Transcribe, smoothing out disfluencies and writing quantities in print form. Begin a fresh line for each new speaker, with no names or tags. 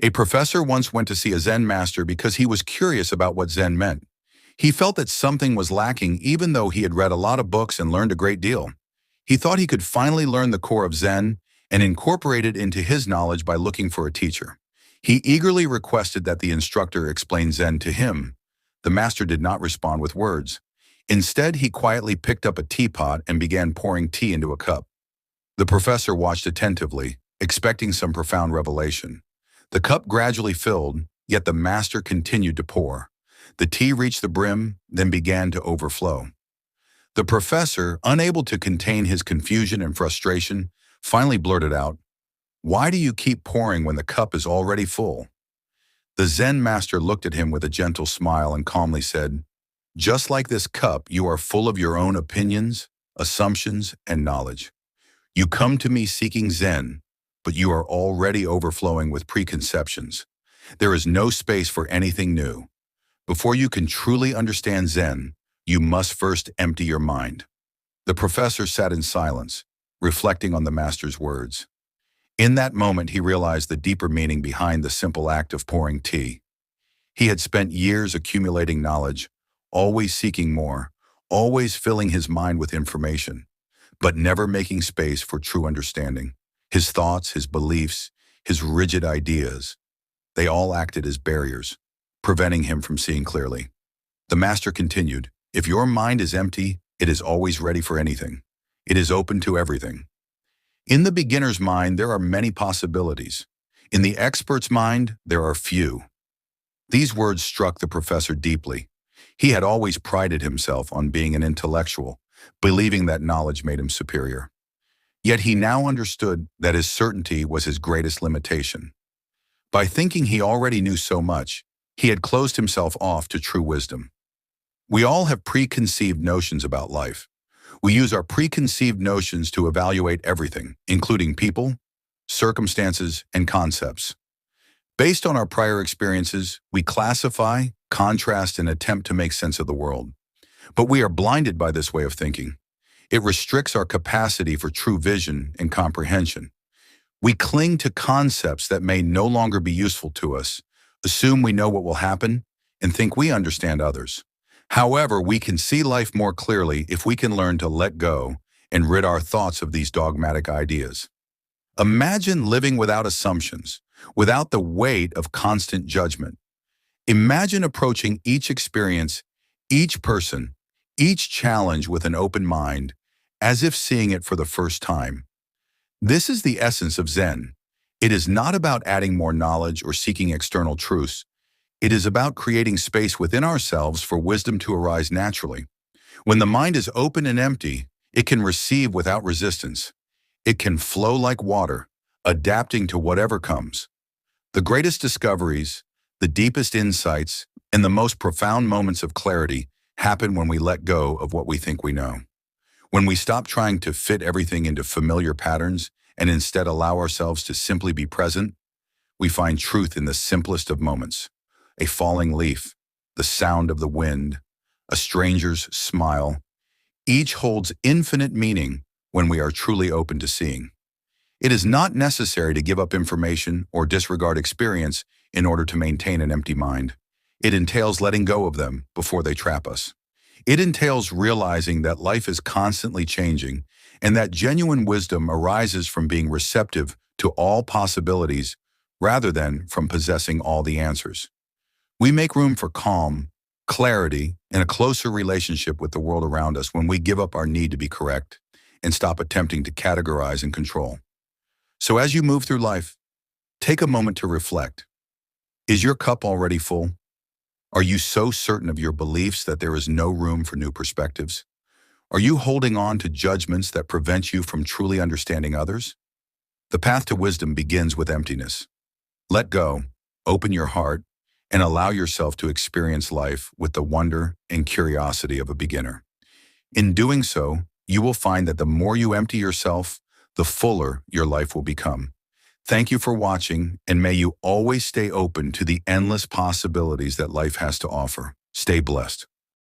A professor once went to see a Zen master because he was curious about what Zen meant. He felt that something was lacking even though he had read a lot of books and learned a great deal. He thought he could finally learn the core of Zen and incorporate it into his knowledge by looking for a teacher. He eagerly requested that the instructor explain Zen to him. The master did not respond with words. Instead, he quietly picked up a teapot and began pouring tea into a cup. The professor watched attentively, expecting some profound revelation. The cup gradually filled, yet the master continued to pour. The tea reached the brim, then began to overflow. The professor, unable to contain his confusion and frustration, finally blurted out, "Why do you keep pouring when the cup is already full?" The Zen master looked at him with a gentle smile and calmly said, "Just like this cup, you are full of your own opinions, assumptions, and knowledge. You come to me seeking Zen, but you are already overflowing with preconceptions. There is no space for anything new. Before you can truly understand Zen, you must first empty your mind." The professor sat in silence, reflecting on the master's words. In that moment, he realized the deeper meaning behind the simple act of pouring tea. He had spent years accumulating knowledge, always seeking more, always filling his mind with information, but never making space for true understanding. His thoughts, his beliefs, his rigid ideas, they all acted as barriers, preventing him from seeing clearly. The master continued, "If your mind is empty, it is always ready for anything. It is open to everything. In the beginner's mind, there are many possibilities. In the expert's mind, there are few." These words struck the professor deeply. He had always prided himself on being an intellectual, believing that knowledge made him superior. Yet he now understood that his certainty was his greatest limitation. By thinking he already knew so much, he had closed himself off to true wisdom. We all have preconceived notions about life. We use our preconceived notions to evaluate everything, including people, circumstances, and concepts. Based on our prior experiences, we classify, contrast, and attempt to make sense of the world. But we are blinded by this way of thinking. It restricts our capacity for true vision and comprehension. We cling to concepts that may no longer be useful to us, assume we know what will happen, and think we understand others. However, we can see life more clearly if we can learn to let go and rid our thoughts of these dogmatic ideas. Imagine living without assumptions, without the weight of constant judgment. Imagine approaching each experience, each person, each challenge with an open mind, as if seeing it for the first time. This is the essence of Zen. It is not about adding more knowledge or seeking external truths. It is about creating space within ourselves for wisdom to arise naturally. When the mind is open and empty, it can receive without resistance. It can flow like water, adapting to whatever comes. The greatest discoveries, the deepest insights, and the most profound moments of clarity happen when we let go of what we think we know. When we stop trying to fit everything into familiar patterns and instead allow ourselves to simply be present, we find truth in the simplest of moments. A falling leaf, the sound of the wind, a stranger's smile. Each holds infinite meaning when we are truly open to seeing. It is not necessary to give up information or disregard experience in order to maintain an empty mind. It entails letting go of them before they trap us. It entails realizing that life is constantly changing and that genuine wisdom arises from being receptive to all possibilities rather than from possessing all the answers. We make room for calm, clarity, and a closer relationship with the world around us when we give up our need to be correct and stop attempting to categorize and control. So as you move through life, take a moment to reflect. Is your cup already full? Are you so certain of your beliefs that there is no room for new perspectives? Are you holding on to judgments that prevent you from truly understanding others? The path to wisdom begins with emptiness. Let go, open your heart, and allow yourself to experience life with the wonder and curiosity of a beginner. In doing so, you will find that the more you empty yourself, the fuller your life will become. Thank you for watching, and may you always stay open to the endless possibilities that life has to offer. Stay blessed.